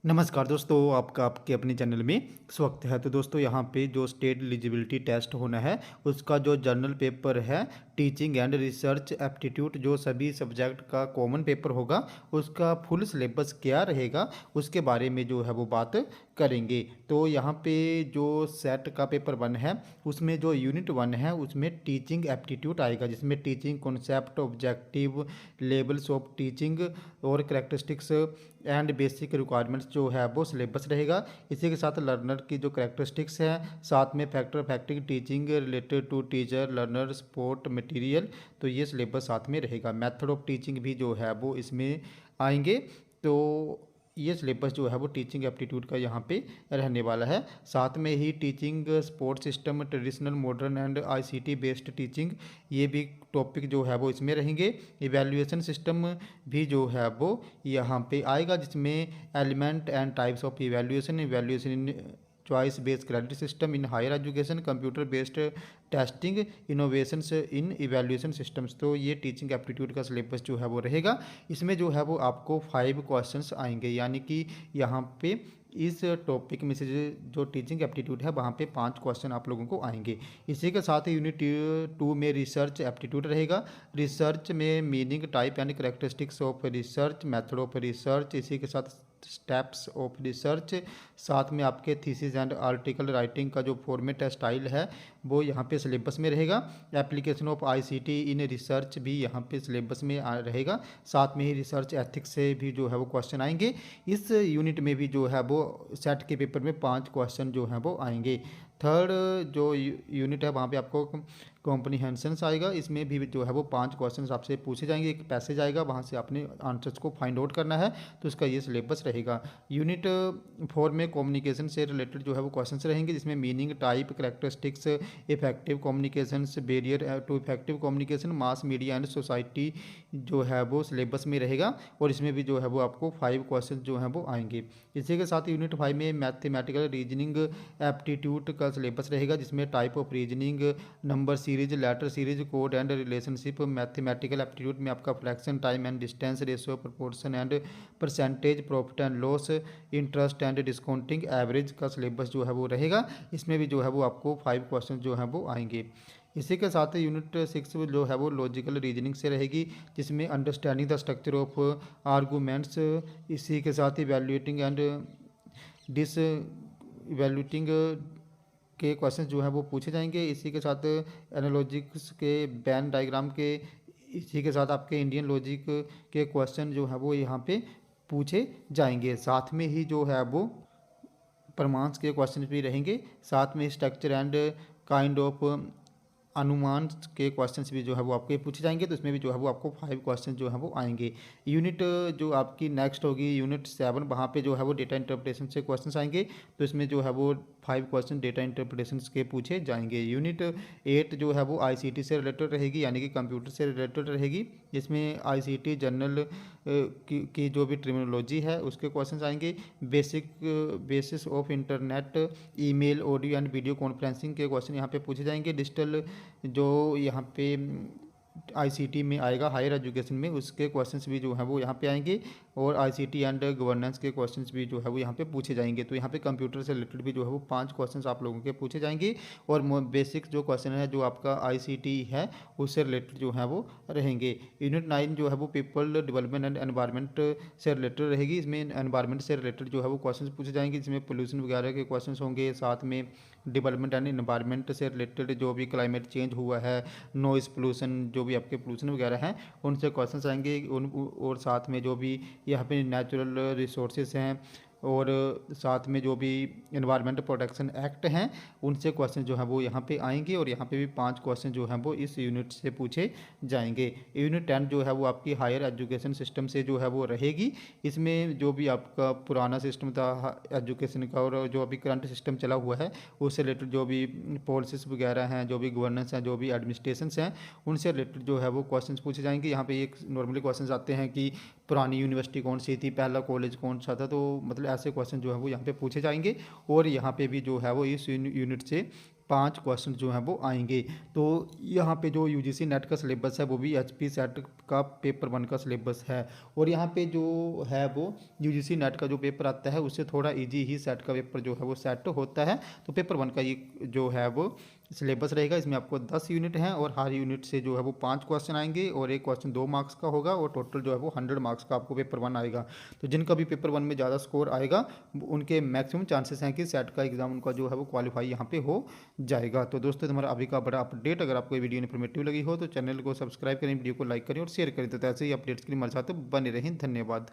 नमस्कार दोस्तों, आपका आपके अपने चैनल में स्वागत है। तो दोस्तों यहाँ पे जो स्टेट एलिजिबिलिटी टेस्ट होना है उसका जो जर्नल पेपर है टीचिंग एंड रिसर्च एप्टीट्यूड, जो सभी सब्जेक्ट का कॉमन पेपर होगा, उसका फुल सिलेबस क्या रहेगा उसके बारे में जो है वो बात करेंगे। तो यहाँ पे जो सेट का पेपर 1 है उसमें जो यूनिट 1 है उसमें टीचिंग एप्टीट्यूड आएगा, जिसमें teaching concept, objective, levels of teaching और करेक्टरिस्टिक्स एंड बेसिक रिक्वायरमेंट्स जो है वो सिलेबस रहेगा। इसी के साथ लर्नर की जो करेक्टरिस्टिक्स है, साथ में factor affecting teaching related to teacher learner support material, तो ये सिलेबस साथ में रहेगा। मेथड ऑफ टीचिंग भी जो है वो इसमें आएंगे। तो ये सिलेबस जो है वो टीचिंग एप्टीट्यूड का यहाँ पे रहने वाला है। साथ में ही teaching support system, traditional, modern and ICT based teaching, ये भी टॉपिक जो है वो इसमें रहेंगे। इवैल्यूएशन सिस्टम भी जो है वो यहाँ पे आएगा, जिसमें element and types of evaluation, evaluation in choice based credit system in higher education, computer based testing, innovations in evaluation systems. तो ये टीचिंग एप्टीट्यूड का सिलेबस जो है वो रहेगा। इसमें जो है वो आपको 5 क्वेश्चंस आएंगे, यानी कि यहाँ पे इस टॉपिक में से जो टीचिंग एप्टीट्यूड है वहाँ पे 5 क्वेश्चन आप लोगों को आएंगे। इसी के साथ ही यूनिट 2 में रिसर्च एप्टीट्यूड रहेगा। रिसर्च में meaning, type and characteristics of research, method of research, इसी के साथ स्टेप्स ऑफ रिसर्च, साथ में आपके थीसिस एंड आर्टिकल राइटिंग का जो फॉर्मेट है, स्टाइल है, वो यहाँ पे सिलेबस में रहेगा। Application of ICT in research भी यहाँ पे सिलेबस में रहेगा। साथ में ही रिसर्च एथिक्स से भी जो है वो क्वेश्चन आएंगे। इस यूनिट में भी जो है वो सेट के पेपर में 5 क्वेश्चन जो हैं वो आएंगे। थर्ड जो यूनिट है वहाँ पे आपको कॉम्प्रीहेंशंस आएगा। इसमें भी जो है वो 5 क्वेश्चन आपसे पूछे जाएंगे। एक पैसेज आएगा, वहाँ से आपने आंसर्स को फाइंड आउट करना है, तो इसका ये सिलेबस रहेगा। यूनिट 4 में कम्युनिकेशन से रिलेटेड जो है वो क्वेश्चंस रहेंगे, जिसमें meaning, type, characteristics, effective communication, barrier to effective communication, mass media and society जो है वो सिलेबस में रहेगा। और इसमें भी जो है वो आपको 5 क्वेश्चन जो हैं वो आएंगे। इसी के साथ यूनिट 5 में मैथमेटिकल रीजनिंग एप्टीट्यूड का सिलेबस रहेगा, जिसमें type of reasoning, number series, letter series, code and relationship. Mathematical aptitude में आपका fraction, time and distance, ratio, proportion and percentage, profit and loss, interest and discounting, average का syllabus जो है वो रहेगा। इसमें भी जो है वो आपको 5 क्वेश्चन जो हैं वो आएंगे। इसी के साथ यूनिट 6 जो है वो लॉजिकल रीजनिंग से रहेगी, जिसमें understanding the structure of arguments, इसी के साथ इवैल्यूएटिंग एंड डिस इवैल्यूटिंग के क्वेश्चन जो हैं वो पूछे जाएंगे। इसी के साथ एनालॉजिक्स के, बैन डायग्राम के, इसी के साथ आपके इंडियन लॉजिक के क्वेश्चन जो है वो यहाँ पे पूछे जाएंगे। साथ में ही जो है वो प्रमांस के क्वेश्चन भी रहेंगे। साथ में स्ट्रक्चर एंड काइंड ऑफ अनुमान के क्वेश्चंस भी जो है वो आपके पूछे जाएंगे। तो इसमें भी जो है वो आपको 5 क्वेश्चन जो है वो आएंगे। यूनिट जो आपकी नेक्स्ट होगी यूनिट 7, वहाँ पे जो है वो डेटा इंटरप्रिटेशन से क्वेश्चंस आएंगे। तो इसमें जो है वो 5 क्वेश्चन डेटा इंटरप्रिटेशन के पूछे जाएंगे। यूनिट 8 जो है वो आईसीटी से रिलेटेड रहेगी, यानी कि कंप्यूटर से रिलेटेड रहेगी, जिसमें आईसीटी जनरल की जो भी टर्मिनोलॉजी है उसके क्वेश्चंस आएंगे। Basis of internet, email, audio and video conferencing के क्वेश्चन यहाँ पे पूछे जाएंगे। डिजिटल जो यहाँ पे आईसीटी में आएगा हायर एजुकेशन में, उसके क्वेश्चंस भी जो हैं वो यहाँ पे आएंगे। और आईसीटी एंड गवर्नेंस के क्वेश्चंस भी जो है वो यहाँ पे पूछे जाएंगे। तो यहाँ पे कंप्यूटर से रिलेटेड भी जो है वो 5 क्वेश्चंस आप लोगों के पूछे जाएंगे। और बेसिक जो क्वेश्चन है जो आपका आईसीटी है उससे रिलेटेड जो है वो रहेंगे। यूनिट 9 जो है वो पीपल डेवलपमेंट एंड एनवायरनमेंट से रिलेटेड रहेगी। इसमें एनवायरनमेंट से रिलेटेड जो है वो क्वेश्चन पूछे जाएंगे, जिसमें पोल्यूशन वगैरह के क्वेश्चन होंगे। साथ में डेवलपमेंट एंड एनवायरनमेंट से रिलेटेड जो भी क्लाइमेट चेंज हुआ है, नॉइस पोल्यूशन, जो भी आपके पोल्यूशन वगैरह हैं उनसे क्वेश्चंस आएंगे। और साथ में जो भी यहाँ पे नेचुरल रिसोर्सेज हैं और साथ में जो भी एनवायरनमेंट प्रोटेक्शन एक्ट हैं उनसे क्वेश्चन जो है वो यहाँ पे आएंगे। और यहाँ पे भी 5 क्वेश्चन जो हैं वो इस यूनिट से पूछे जाएंगे। यूनिट 10 जो है वो आपकी हायर एजुकेशन सिस्टम से जो है वो रहेगी। इसमें जो भी आपका पुराना सिस्टम था एजुकेशन का और जो अभी करंट सिस्टम चला हुआ है उससे रिलेटेड जो भी पॉलिसीज वगैरह हैं, जो भी गवर्नेंस हैं, जो भी एडमिनिस्ट्रेशंस हैं, उनसे रिलेटेड जो है वो क्वेश्चन पूछे जाएंगे। यहाँ पे एक नॉर्मली क्वेश्चन आते हैं कि पुरानी यूनिवर्सिटी कौन सी थी, पहला कॉलेज कौन सा था, तो मतलब ऐसे क्वेश्चन जो है वो यहाँ पे पूछे जाएंगे। और यहाँ पे भी जो है वो इस यूनिट से 5 क्वेश्चन जो हैं वो आएंगे। तो यहाँ पे जो यूजीसी नेट का सिलेबस है वो भी एचपी सेट का पेपर 1 का सिलेबस है। और यहाँ पे जो है वो यूजीसी नेट का जो पेपर आता है उससे थोड़ा इजी ही सेट का पेपर जो है वो सेट होता है। तो पेपर 1 का ये जो है वो सिलेबस रहेगा। इसमें आपको 10 यूनिट हैं और हर यूनिट से जो है वो 5 क्वेश्चन आएंगे और एक क्वेश्चन 2 मार्क्स का होगा और टोटल जो है वो 100 मार्क्स का आपको पेपर 1 आएगा। तो जिनका भी पेपर 1 में ज़्यादा स्कोर आएगा उनके मैक्सिमम चांसेस हैं कि सेट का एग्जाम उनका जो है वो क्वालिफाई यहाँ पे हो जाएगा। तो दोस्तों तुम्हारा अभी का बड़ा अपडेट, अगर आपको ये वीडियो इन्फॉर्मेटिव लगी हो तो चैनल को सब्सक्राइब करें, वीडियो को लाइक करें और शेयर करें। तो ऐसे ही अपडेट्स के लिए हमारे साथ बने रहें। धन्यवाद।